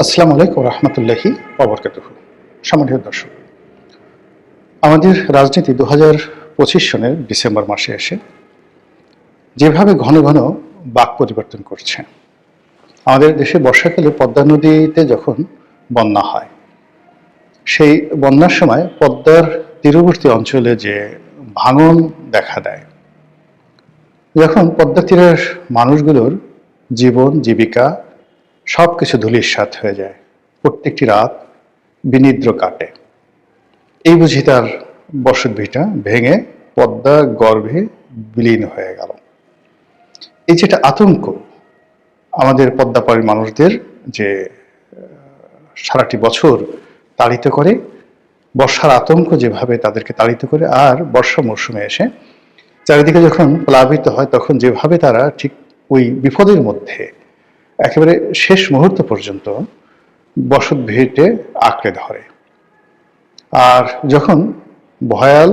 আসসালামু আলাইকুম রহমতুল্লাহি ওবরকাতুহু। সম্মানিত দর্শক, আমাদের রাজনীতি 2025 সনের ডিসেম্বর মাসে এসে যেভাবে ঘন ঘন বাক পরিবর্তন করছে, আমাদের দেশে বর্ষাকালে পদ্মা নদীতে যখন বন্যা হয়, সেই বন্যার সময় পদ্মার তীরবর্তী অঞ্চলে যে ভাঙন দেখা দেয়, যখন পদ্মা তীরের মানুষগুলোর জীবন জীবিকা সবকিছু ধূলিসাৎ হয়ে যায়, প্রত্যেকটি রাত বিনিদ্র কাটে, এই বুঝি তার বসতভিটা ভেঙে পদ্মা গর্ভে বিলীন হয়ে গেল। এই যেটা আতঙ্ক আমাদের পদ্মাপাড়ের মানুষদের, যে সারাটি বছর তাড়িত করে, বর্ষার আতঙ্ক যেভাবে তাদেরকে তাড়িত করে, আর বর্ষা মৌসুমে এসে চারিদিকে যখন প্লাবিত হয়, তখন যেভাবে তারা ঠিক ওই বিপদের মধ্যে একেবারে শেষ মুহূর্ত পর্যন্ত বসত ভিটে আঁকড়ে ধরে। আর যখন ভয়াল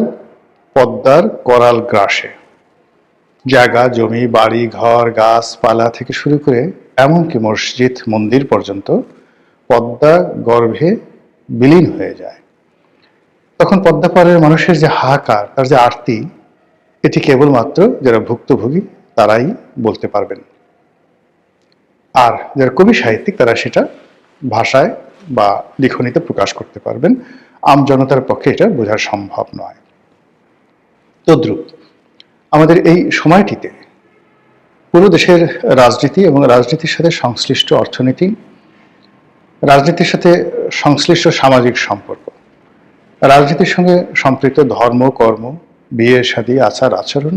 পদ্মার করাল গ্রাসে জায়গা জমি বাড়ি ঘর গাছপালা থেকে শুরু করে এমনকি মসজিদ মন্দির পর্যন্ত পদ্মা গর্ভে বিলীন হয়ে যায়, তখন পদ্মা পাড়ের মানুষের যে হাহাকার, তার যে আরতি, এটি কেবলমাত্র যারা ভুক্তভোগী তারাই বলতে পারবেন। আর যারা কবি সাহিত্যিক, তারা সেটা ভাষায় বা লিখনীতে প্রকাশ করতে পারবেন। আম জনতার পক্ষে এটা বোঝা সম্ভব নয়। তদ্রূপ আমাদের এই সময়টিতে পুরো দেশের রাজনীতি এবং রাজনীতির সাথে সংশ্লিষ্ট অর্থনীতি, রাজনীতির সাথে সংশ্লিষ্ট সামাজিক সম্পর্ক, রাজনীতির সঙ্গে সম্পৃক্ত ধর্ম কর্ম, বিয়ে শাদী, আচার আচরণ,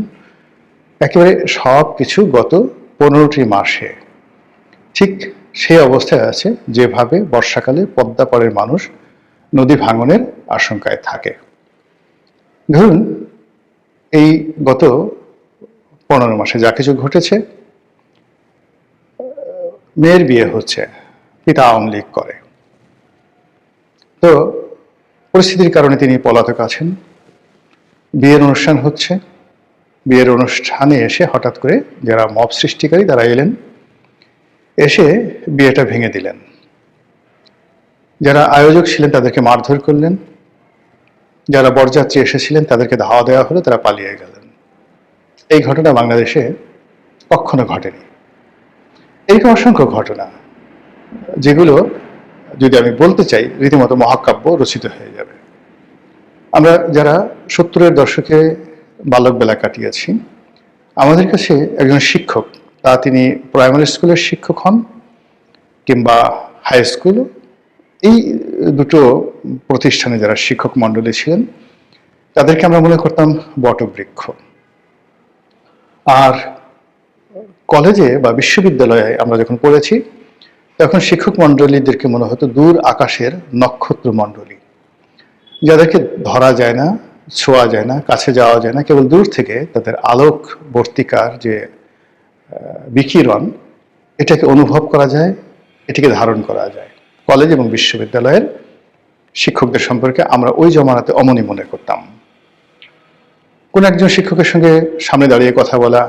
একেবারে সব কিছু গত 15টি মাসে ঠিক সেই অবস্থায় আছে যেভাবে বর্ষাকালে পদ্মা পাড়ের মানুষ নদী ভাঙনের আশঙ্কায় থাকে। ধরুন, এই গত 15 মাসে যা কিছু ঘটেছে, মেয়ের বিয়ে হচ্ছে, পিতা আওয়ামী লীগ করে, তো পরিস্থিতির কারণে তিনি পলাতক আছেন। বিয়ের অনুষ্ঠান হচ্ছে, বিয়ের অনুষ্ঠানে এসে হঠাৎ করে যারা মব সৃষ্টিকারী তারা এলেন, এসে বিয়েটা ভেঙে দিলেন। যারা আয়োজক ছিলেন তাদেরকে মারধর করলেন, যারা বরযাত্রী এসেছিলেন তাদেরকে ধাওয়া দেওয়া হলো, তারা পালিয়ে গেলেন। এই ঘটনা বাংলাদেশে কখনো ঘটেনি। এরকম অসংখ্য ঘটনা, যেগুলো যদি আমি বলতে চাই রীতিমতো মহাকাব্য রচিত হয়ে যাবে। আমরা যারা 70-এর দশকে বালক বেলা কাটিয়েছি, আমাদের কাছে একজন শিক্ষক, তা তিনি প্রাইমারি স্কুলের শিক্ষক হন কিংবা হাই স্কুল, এই দুটো প্রতিষ্ঠানে যারা শিক্ষক মণ্ডলী ছিলেন, তাদেরকে আমরা মনে করতাম বটবৃক্ষ। আর কলেজে বা বিশ্ববিদ্যালয়ে আমরা যখন পড়েছি, তখন শিক্ষক মণ্ডলীদেরকে মনে হতো দূর আকাশের নক্ষত্র মণ্ডলী, যাদেরকে ধরা যায় না, ছোঁয়া যায় না, কাছে যাওয়া যায় না, কেবল দূর থেকে তাদের আলোক বর্তিকার যে বিকিরণ, এটাকে অনুভব করা যায়, এটিকে ধারণ করা যায়। কলেজ এবং বিশ্ববিদ্যালয়ের শিক্ষকদের সম্পর্কে আমরা ওই জমানাতে অমনি মনে করতাম। কোন একজন শিক্ষকের সঙ্গে সামনে দাঁড়িয়ে কথা বলা,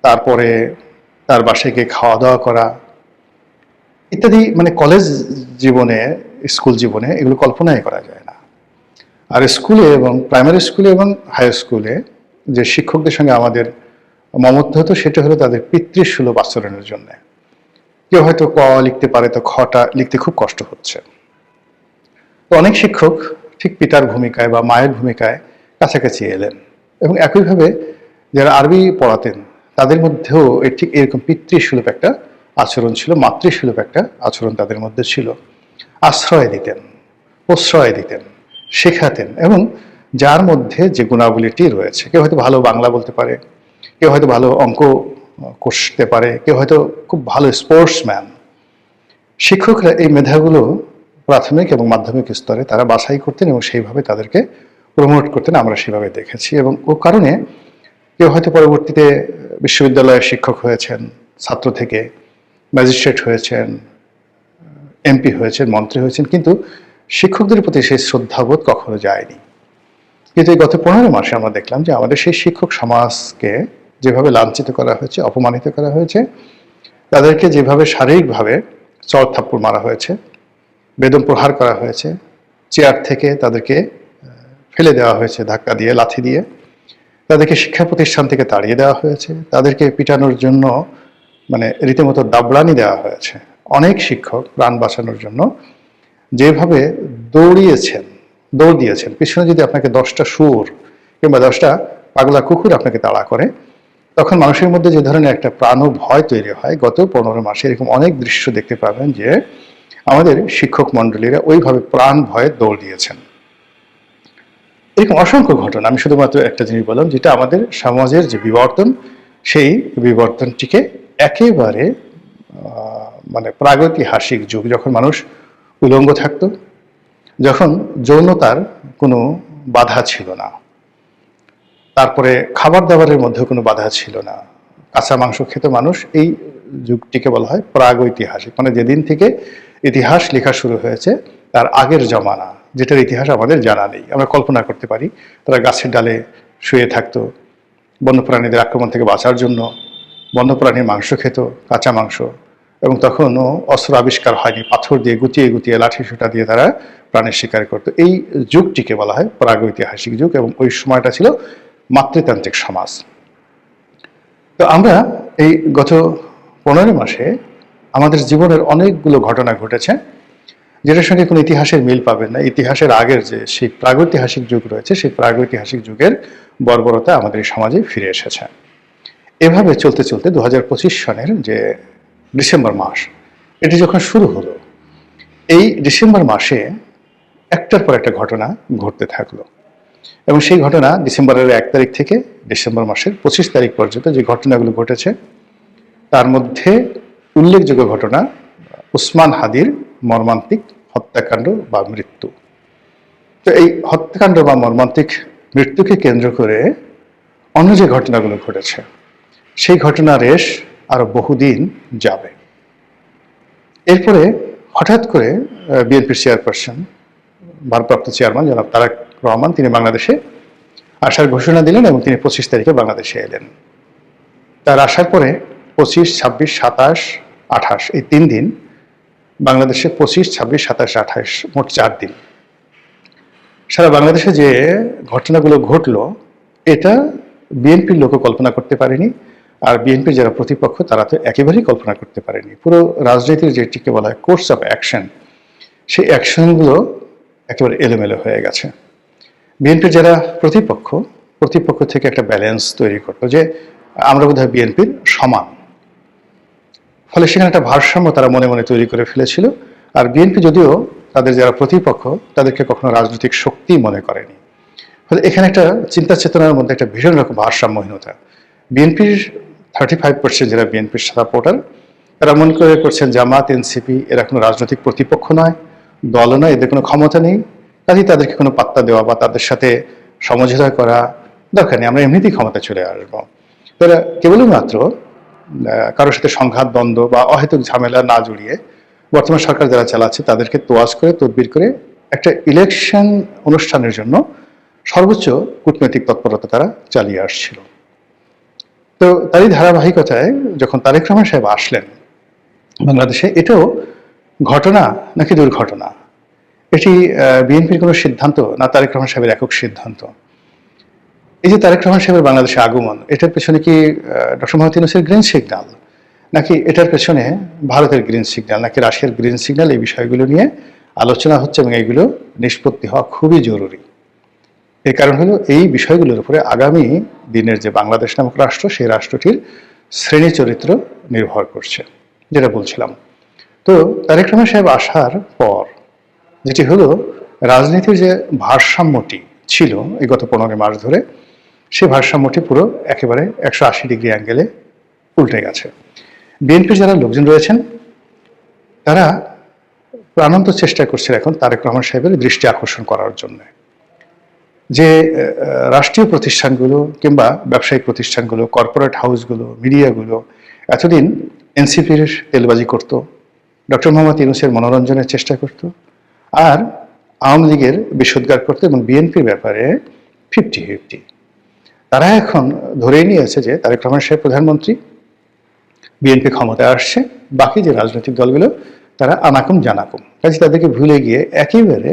তারপরে তার বাসায় গিয়ে খাওয়া দাওয়া করা ইত্যাদি, মানে কলেজ জীবনে, স্কুল জীবনে এগুলো কল্পনাই করা যায় না। আর স্কুলে এবং প্রাইমারি স্কুলে এবং হাই স্কুলে যে শিক্ষকদের সঙ্গে আমাদের মমত্ব হতো, সেটা হলো তাদের পিতৃসুলভ আচরণের জন্য। কেউ হয়তো ক লিখতে পারে, তো খটা লিখতে খুব কষ্ট হচ্ছে, তো অনেক শিক্ষক ঠিক পিতার ভূমিকায় বা মায়ের ভূমিকায় কাছাকাছি এলেন। এবং একইভাবে যারা আরবি পড়াতেন, তাদের মধ্যেও ঠিক এরকম পিতৃসুলভ একটা আচরণ ছিল, মাতৃসুলভ একটা আচরণ তাদের মধ্যে ছিল। আশ্রয় দিতেন, প্রশ্রয় দিতেন, শেখাতেন, এবং যার মধ্যে যে গুণাবলীটি রয়েছে, কেউ হয়তো ভালো বাংলা বলতে পারে, কেউ হয়তো ভালো অঙ্ক কষতে পারে, কেউ হয়তো খুব ভালো স্পোর্টসম্যান। শিক্ষকরা এই মেধাগুলো প্রাথমিক এবং মাধ্যমিক স্তরে তারা বাছাই করতেন এবং সেইভাবে তাদেরকে প্রমোট করতেন, আমরা সেভাবে দেখেছি। এবং ও কারণে কেউ হয়তো পরবর্তীতে বিশ্ববিদ্যালয়ের শিক্ষক হয়েছেন, ছাত্র থেকে ম্যাজিস্ট্রেট হয়েছেন, এমপি হয়েছেন, মন্ত্রী হয়েছেন, কিন্তু শিক্ষকদের প্রতি সেই শ্রদ্ধাবোধ কখনো যায়নি। কিন্তু এই গত 15 মাসে আমরা দেখলাম যে আমাদের সেই শিক্ষক সমাজকে যেভাবে লাঞ্ছিত করা হয়েছে, অপমানিত করা হয়েছে, তাদেরকে যেভাবে শারীরিকভাবে চড় থাপ্পড় মারা হয়েছে, বেদম প্রহার করা হয়েছে, চেয়ার থেকে তাদেরকে ফেলে দেওয়া হয়েছে ধাক্কা দিয়ে, লাথি দিয়ে, তাদেরকে শিক্ষা প্রতিষ্ঠান থেকে তাড়িয়ে দেওয়া হয়েছে, তাদেরকে পিটানোর জন্য মানে রীতিমতো দাবড়ানি দেওয়া হয়েছে। অনেক শিক্ষক প্রাণ বাঁচানোর জন্য যেভাবে দৌড় দিয়েছেন, পিছনে যদি আপনাকে 10টা শুয়োর কিংবা 10টা পাগলা কুকুর আপনাকে তাড়া করে, তখন মানুষের মধ্যে যে ধরনের একটা প্রাণ ভয় তৈরি হয়, গত 15 মাসে এরকম অনেক দৃশ্য দেখতে পাবেন যে আমাদের শিক্ষক মণ্ডলীরা ওইভাবে প্রাণ ভয়ে দৌড় দিয়েছেন। এরকম অসংখ্য ঘটনা, আমি শুধুমাত্র একটা জিনিস বললাম, যেটা আমাদের সমাজের যে বিবর্তন, সেই বিবর্তনটিকে একেবারে মানে প্রাগৈতিহাসিক যুগ, যখন মানুষ উলঙ্গ থাকতো, যখন যৌনতার কোনো বাধা ছিল না, তারপরে খাবার দাবারের মধ্যে কোনো বাধা ছিল না, কাঁচা মাংস খেত মানুষ, এই যুগটিকে বলা হয় প্রাগৈতিহাসিক। মানে যেদিন থেকে ইতিহাস লেখা শুরু হয়েছে তার আগের জমানা, যেটার ইতিহাস আমাদের জানা নেই। আমরা কল্পনা করতে পারি তারা গাছের ডালে শুয়ে থাকতো বন্যপ্রাণীদের আক্রমণ থেকে বাঁচার জন্য, বন্যপ্রাণীর মাংস খেত, কাঁচা মাংস, এবং তখনও অস্ত্র আবিষ্কার হয়নি, পাথর দিয়ে গুটিয়ে গুটিয়ে, লাঠি সোটা দিয়ে তারা প্রাণের শিকার করত। এই যুগটিকে বলা হয় প্রাগৈতিহাসিক যুগ, এবং ওই সময়টা ছিল মাতৃতান্ত্রিক সমাজ। তো আমরা এই গত 15 মাসে আমাদের জীবনের অনেকগুলো ঘটনা ঘটেছে যেটার সঙ্গে কোনো ইতিহাসের মিল পাবেন না। ইতিহাসের আগের যে সেই প্রাগৈতিহাসিক যুগ রয়েছে, সেই প্রাগৈতিহাসিক যুগের বর্বরতা আমাদের এই সমাজে ফিরে এসেছে। এভাবে চলতে চলতে 2025 সনের যে ডিসেম্বর মাস, এটি যখন শুরু হলো, এই ডিসেম্বর মাসে একটার পর একটা ঘটনা ঘটতে থাকলো, এবং সেই ঘটনা ডিসেম্বরের 1 তারিখ থেকে ডিসেম্বর মাসের 25 তারিখ পর্যন্ত যে ঘটনাগুলো ঘটেছে, তার মধ্যে উল্লেখযোগ্য ঘটনা উসমান হাদির মর্মান্তিক হত্যাকাণ্ড বা মৃত্যু। তো এই হত্যাকাণ্ড বা মর্মান্তিক মৃত্যুকে কেন্দ্র করে অন্য যে ঘটনাগুলো ঘটেছে, সেই ঘটনার রেশ আরো বহুদিন যাবে। এরপরে হঠাৎ করে বিএনপির চেয়ারপারসন, ভারপ্রাপ্ত চেয়ারম্যান জনাব তারেক রহমান, তিনি বাংলাদেশে আসার ঘোষণা দিলেন এবং তিনি 25 তারিখে বাংলাদেশে এলেন। তার আসার পরে 25, 26, 27, 28 এই 3 দিন বাংলাদেশে, 25, 26, 27, 28 মোট 4 দিন সারা বাংলাদেশে যে ঘটনাগুলো ঘটলো, এটা বিএনপির লোকও কল্পনা করতে পারেনি, আর বিএনপির যারা প্রতিপক্ষ তারা তো একেবারেই কল্পনা করতে পারেনি। পুরো রাজনীতির যেটিকে বলা হয় কোর্স অফ অ্যাকশন, সেই অ্যাকশনগুলো একেবারে এলোমেলো হয়ে গেছে। বিএনপির যারা প্রতিপক্ষ থেকে একটা ব্যালেন্স তৈরি করতো যে আমরা বোধহয় বিএনপির সমান, ফলে সেখানে একটা ভারসাম্য তারা মনে মনে তৈরি করে ফেলেছিল। আর বিএনপি যদিও তাদের যারা প্রতিপক্ষ তাদেরকে কখনো রাজনৈতিক শক্তি মনে করেনি, ফলে এখানে একটা চিন্তা চেতনার মধ্যে একটা ভীষণ রকম ভারসাম্যহীনতা। বিএনপির 35% যারা বিএনপির সাপোর্টার, তারা মনে করছেন জামাত, এনসিপি এরা কোনো রাজনৈতিক প্রতিপক্ষ নয়, দলও নয়, এদের কোনো ক্ষমতা নেই, কাজেই তাদেরকে কোনো পাত্তা দেওয়া বা তাদের সাথে সমঝোতা করা দরকার নেই, আমরা এমনিতেই ক্ষমতা চলে আসবো। তারা কেবলই মাত্র কারোর সাথে সংঘাত, দ্বন্দ্ব বা অহেতুক ঝামেলা না জড়িয়ে বর্তমান সরকার যারা চালাচ্ছে তাদেরকে তোয়াজ করে, তদবির করে একটা ইলেকশন অনুষ্ঠানের জন্য সর্বোচ্চ কূটনৈতিক তৎপরতা তারা চালিয়ে আসছিল। তো তারই ধারাবাহিকতায় যখন তারেক রহমান সাহেব আসলেন বাংলাদেশে, এটাও ঘটনা নাকি দুর্ঘটনা, এটি বিএনপির কোনো সিদ্ধান্ত না তারেক রহমান সাহেবের একক সিদ্ধান্ত? এই যে তারেক রহমান সাহেবের বাংলাদেশে আগমন, এটার পেছনে কি ডক্টর মোহাম্মদ ইউনূসের গ্রিন সিগন্যাল, নাকি এটার পেছনে ভারতের গ্রিন সিগন্যাল, নাকি রাশিয়ার গ্রিন সিগন্যাল? এই বিষয়গুলো নিয়ে আলোচনা হচ্ছে এবং এইগুলো নিষ্পত্তি হওয়া খুবই জরুরি। এর কারণ হলো এই বিষয়গুলোর উপরে আগামী দিনের যে বাংলাদেশ নামক রাষ্ট্র, সেই রাষ্ট্রটির শ্রেণী চরিত্র নির্ভর করছে, যেটা বলছিলাম। তো তারেক রহমান সাহেব আসার পর যেটি হলো, রাজনীতির যে ভারসাম্যটি ছিল এই গত 15 মাস ধরে, সেই ভারসাম্যটি পুরো একেবারে 180 ডিগ্রি অ্যাঙ্গেলে উল্টে গেছে। বিএনপির যারা লোকজন রয়েছেন তারা প্রাণান্ত চেষ্টা করছে এখন তারেক রহমান সাহেবের দৃষ্টি আকর্ষণ করার জন্য, যে রাষ্ট্রীয় প্রতিষ্ঠানগুলো কিংবা ব্যবসায়িক প্রতিষ্ঠানগুলো, কর্পোরেট হাউসগুলো, মিডিয়াগুলো এতদিন এনসিপির তেলবাজি করত, ডক্টর মোহাম্মদ ইউনূসের মনোরঞ্জনের চেষ্টা করত, আর আওয়ামী লীগের বিষোদ্গার করত, এবং বিএনপির ব্যাপারে 50-50। তারা এখন ধরেই নিয়েছে যে তারেক রহমান সাহেব প্রধানমন্ত্রী, বিএনপি ক্ষমতায় আসছে, বাকি যে রাজনৈতিক দলগুলো তারা আনাকুম জানাকুম, কাজে তাদেরকে ভুলে গিয়ে একেবারে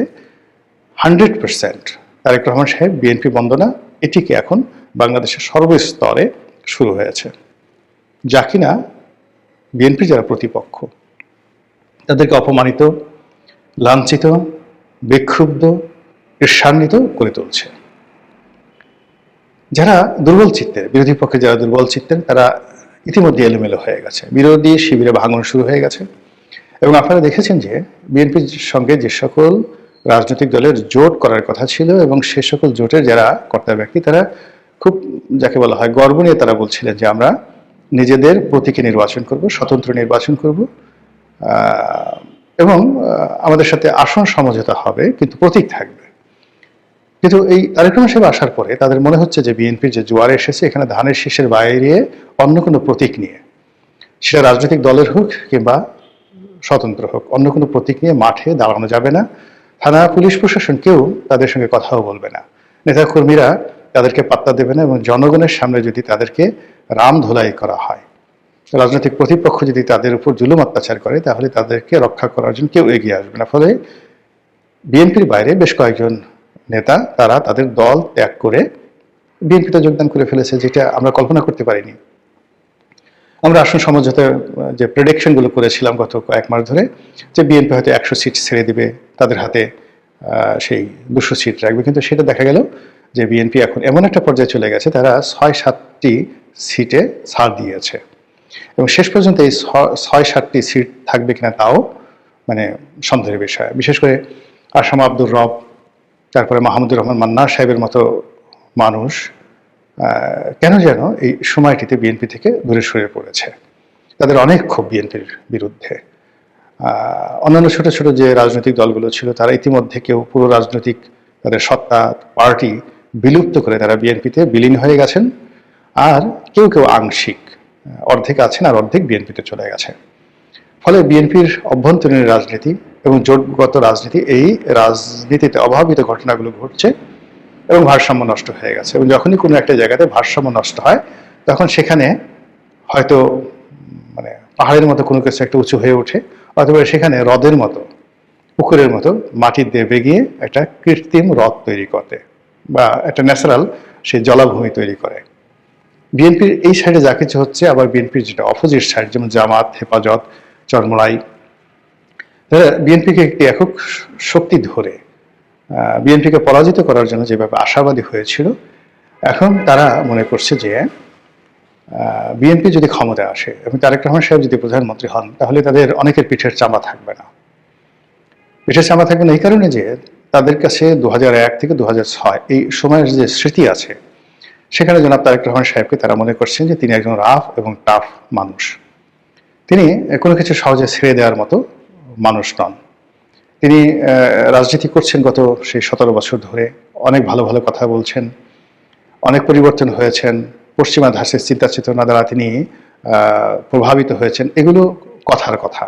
100% তারেক রহমান সাহেব বিএনপি বন্দনা, এটিকে এখন বাংলাদেশের সর্বস্তরে শুরু হয়েছে, যা কিনা বিএনপি যারা প্রতিপক্ষ তাদেরকে অপমানিত, লাঞ্ছিত, বিক্ষুব্ধ, ঈর্ষান্বিত করে তুলছে। যারা দুর্বল চিত্তের, বিরোধী পক্ষে যারা দুর্বল চিত্তের, তারা ইতিমধ্যে এলোমেলো হয়ে গেছে, বিরোধী শিবিরে ভাঙন শুরু হয়ে গেছে। এবং আপনারা দেখেছেন যে বিএনপির সঙ্গে যে সকল রাজনৈতিক দলের জোট করার কথা ছিল এবং সে সকল জোটের যারা কর্তা ব্যক্তি, তারা খুব যাকে বলা হয় গর্ব নিয়ে তারা বলছিলেন যে আমরা নিজেদের প্রতীকে নির্বাচন করব, স্বতন্ত্র নির্বাচন করব, এবং আমাদের সাথে আসন সমঝোতা হবে কিন্তু প্রতীক থাকবে। কিন্তু এই তারেক রহমান সাহেব আসার পরে তাদের মনে হচ্ছে যে বিএনপির যে জোয়ার এসেছে, এখানে ধানের শীষের বাইরে অন্য কোনো প্রতীক নিয়ে, সেটা রাজনৈতিক দলের হোক কিংবা স্বতন্ত্র হোক, অন্য কোনো প্রতীক নিয়ে মাঠে দাঁড়ানো যাবে না। থানা পুলিশ প্রশাসন কেউ তাদের সঙ্গে কথাও বলবে না, নেতাকর্মীরা তাদেরকে পাত্তা দেবে না, এবং জনগণের সামনে যদি তাদেরকে রাম ধোলাই করা হয়, রাজনৈতিক প্রতিপক্ষ যদি তাদের উপর জুলুম অত্যাচার করে, তাহলে তাদেরকে রক্ষা করার জন্য কেউ এগিয়ে আসবে না। ফলে বিএনপির বাইরে বেশ কয়েকজন নেতা তারা তাদের দল ত্যাগ করে বিএনপিতে যোগদান করে ফেলেছে, যেটা আমরা কল্পনা করতে পারিনি। আমরা আসন সমঝোতার যে প্রেডিকশনগুলো করেছিলাম গত কয়েক মাস ধরে, যে বিএনপি হয়তো 100 সিট ছেড়ে দিবে, তাদের হাতে সেই 200 সিট রাখবে, কিন্তু সেটা দেখা গেল যে বিএনপি এখন এমন একটা পর্যায়ে চলে গেছে, তারা 6-7টি সিটে ছাড় দিয়েছে, এবং শেষ পর্যন্ত এই 6-7টি সিট থাকবে কিনা তাও মানে সন্দেহের বিষয়। বিশেষ করে আসাম আব্দুর রব, তারপরে মাহমুদুর রহমান মান্নার সাহেবের মতো মানুষ কেন যেন এই সময়টিতে বিএনপি থেকে দূরে সরে পড়েছে। তাদের অনেক ক্ষোভ বিএনপির বিরুদ্ধে। অন্যান্য ছোট ছোট যে রাজনৈতিক দলগুলো ছিল, তারা ইতিমধ্যে কেউ পুরো রাজনৈতিক তাদের সত্তা পার্টি বিলুপ্ত করে তারা বিএনপিতে বিলীন হয়ে গেছেন, আর কেউ কেউ আংশিক অর্ধেক আছেন আর অর্ধেক বিএনপিতে চলে গেছে। ফলে বিএনপির অভ্যন্তরীণ রাজনীতি এবং জোটগত রাজনীতি, এই রাজনীতিতে অভাবিত ঘটনাগুলো ঘটছে এবং ভারসাম্য নষ্ট হয়ে গেছে। এবং যখনই কোনো একটা জায়গাতে ভারসাম্য নষ্ট হয়, তখন সেখানে হয়তো মানে পাহাড়ের মতো কোনো কিছু একটা উঁচু হয়ে ওঠে, অথবা সেখানে হ্রদের মতো, পুকুরের মতো মাটি দেবে গিয়ে একটা কৃত্রিম হ্রদ তৈরি করতে, বা একটা ন্যাচারাল সেই জলাভূমি তৈরি করে। বিএনপির এই সাইডে যা কিছু হচ্ছে, আবার বিএনপির যেটা অপোজিট সাইড, যেমন জামাত, হেফাজত, চরমোনাই, তারা বিএনপিকে একটি একক শক্তি ধরে বিএনপিকে পরাজিত করার জন্য যেভাবে আশাবাদী হয়েছিল, এখন তারা মনে করছে যে বিএনপি যদি ক্ষমতায় আসে এবং তারেক রহমান সাহেব যদি প্রধানমন্ত্রী হন, তাহলে তাদের অনেকের পিঠের চামড়া থাকবে না। পিঠের চামড়া থাকবে না এই কারণে যে তাদের কাছে 2001 থেকে 2006 এই সময়ের যে স্মৃতি আছে, সেখানে জনাব তারেক রহমান সাহেবকে তারা মনে করছেন যে তিনি একজন রাফ এবং টাফ মানুষ, তিনি কোনো কিছু সহজে ছেড়ে দেওয়ার মতো মানুষ নন। তিনি রাজনীতি করছেন গত সেই 17 বছর ধরে, অনেক ভালো ভালো কথা বলছেন, অনেক পরিবর্তন হয়েছেন, পশ্চিমা ধাঁচের চিন্তা চেতনা দ্বারা তিনি প্রভাবিত হয়েছেন। এগুলো কথার কথা,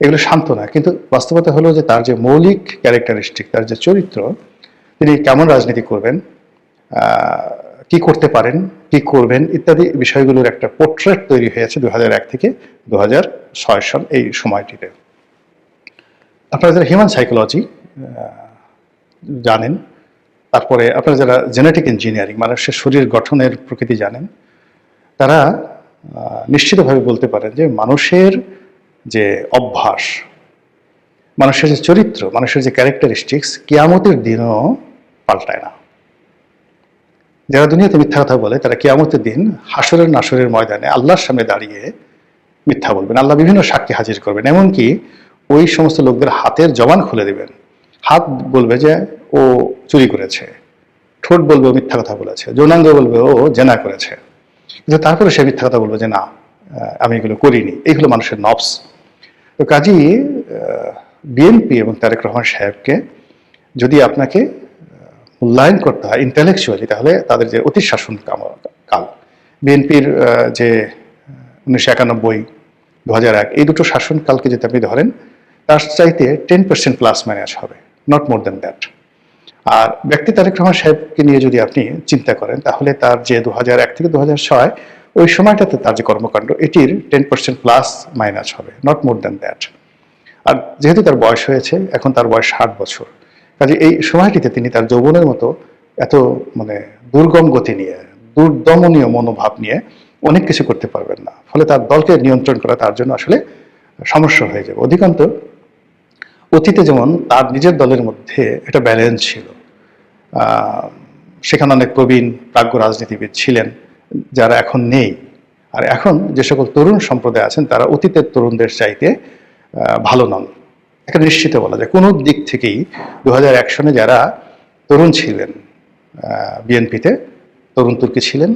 এগুলো সান্ত্বনা, কিন্তু বাস্তবতা হলো যে তার যে মৌলিক ক্যারেক্টারিস্টিক, তার যে চরিত্র, তিনি কেমন রাজনীতি করবেন, কি করতে পারেন, কি করবেন ইত্যাদি বিষয়গুলোর একটা পোর্ট্রেট তৈরি হয়েছে 2001 থেকে 2006 সাল এই সময়টিতে। আপনারা যারা হিউম্যান সাইকোলজি জানেন, তারপরে আপনারা যারা জেনেটিক ইঞ্জিনিয়ারিং, মানুষের শরীর গঠনের প্রকৃতি জানেন, তারা নিশ্চিতভাবে বলতে পারেন যে মানুষের যে অভ্যাস, মানুষের যে চরিত্র, মানুষের যে ক্যারেক্টারিস্টিক্স কিয়ামতের দিনও পাল্টায় না। যারা দুনিয়াতে মিথ্যা কথা বলে, তারা কিয়ামতের দিন হাসরের নাসরের ময়দানে আল্লাহর সামনে দাঁড়িয়ে মিথ্যা বলবেন। আল্লাহ বিভিন্ন সাক্ষী হাজির করবেন, এমনকি ওই সমস্ত লোকদের হাতের জবান খুলে দেবেন। হাত বলবে যে ও চুরি করেছে, ঠোঁট বলবে ও মিথ্যা কথা বলেছে, যৌনাঙ্গ বলবে ও জেনা করেছে, কিন্তু তারপরে সে মিথ্যা কথা বলবে যে না, আমি এগুলো করিনি। এইগুলো মানুষের নফস। তো কাজেই বিএনপি এবং তারেক রহমান সাহেবকে যদি আপনাকে মূল্যায়ন করতে হয় ইন্টেলেকচুয়ালি, তাহলে তাদের যে অতি শাসন কাল, বিএনপির যে 1991, 2001 এই দুটো শাসনকালকে যদি আপনি ধরেন, তার চাইতে 10% প্লাস মাইনাস হবে, নট মোর দ্যান দ্যাট। আর ব্যক্তি তারেক রহমান সাহেবকে নিয়ে যদি আপনি চিন্তা করেন, তাহলে তার যে 2001 থেকে 2006 ওই সময়টাতে তার যে কর্মকাণ্ড, এটির 10% প্লাস মাইনাস হবে, নট মোর দ্যান দ্যাট। আর যেহেতু তার বয়স হয়েছে, এখন তার বয়স 60 বছর, কাজে এই সময়টিতে তিনি তার যৌবনের মতো এত মানে দুর্গম গতি নিয়ে, দুর্দমনীয় মনোভাব নিয়ে অনেক কিছু করতে পারবেন না। ফলে তার দলকে নিয়ন্ত্রণ করা তার জন্য আসলে সমস্যা হয়ে যাবে। অধিকান্ত অতীতে যেমন তার নিজের দলের মধ্যে একটা ব্যালেন্স ছিল, সেখানে অনেক প্রবীণ প্রাজ্ঞ রাজনীতিবিদ ছিলেন যারা এখন নেই। আর এখন যে সকল তরুণ সম্প্রদায় আছেন তারা অতীতের তরুণদের চাইতে ভালো নন, এটা নিশ্চিত বলা যায়। কোনো দিক থেকেই 2001 সনে যারা তরুণ ছিলেন বিএনপিতে, তরুণ তুর্কি ছিলেন,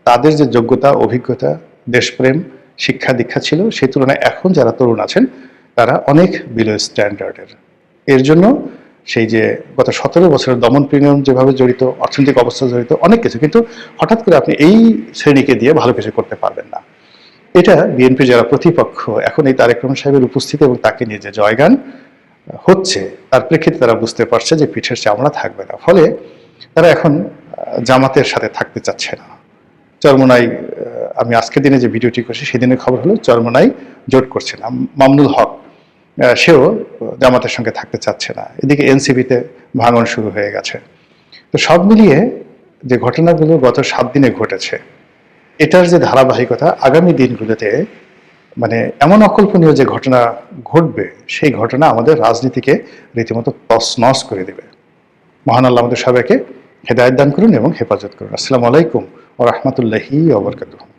তাদের যে যোগ্যতা, অভিজ্ঞতা, দেশপ্রেম, শিক্ষা দীক্ষা ছিল, সেই তুলনায় এখন যারা তরুণ আছেন তারা অনেক বিলো স্ট্যান্ডার্ডের। এর জন্য সেই যে গত 17 বছরের দমন পীড়ন যেভাবে জড়িত, অর্থনৈতিক অবস্থা জড়িত, অনেক কিছু, কিন্তু হঠাৎ করে আপনি এই শ্রেণীকে দিয়ে ভালো কিছু করতে পারবেন না। এটা বিএনপির যারা প্রতিপক্ষ, এখন এই তারেক রহমান সাহেবের উপস্থিতি এবং তাকে নিয়ে যে জয়গান হচ্ছে, তার প্রেক্ষিতে তারা বুঝতে পারছে যে পিঠের চামড়া থাকবে না। ফলে তারা এখন জামাতের সাথে থাকতে চাচ্ছে না। চরমোনাই, আমি আজকের দিনে যে ভিডিওটি করছি সেদিনের খবর হলো চরমোনাই জোট করছে না। মামুনুল হক সেও জামাতের সঙ্গে থাকতে চাচ্ছে না। এদিকে এনসিপিতে ভাঙন শুরু হয়ে গেছে। তো সব মিলিয়ে যে ঘটনাগুলো গত 7 দিনে ঘটেছে, এটার যে ধারাবাহিকতা আগামী দিনগুলোতে মানে এমন অকল্পনীয় যে ঘটনা ঘটবে, সেই ঘটনা আমাদের রাজনীতিকে রীতিমতো তছনছ করে দেবে। মহান আল্লাহ আমাদের সবাইকে হেদায়েত দান করুন এবং হেফাজত করুন। আসসালামু আলাইকুম ওয়া রাহমাতুল্লাহি ওয়া বারাকাতুহু।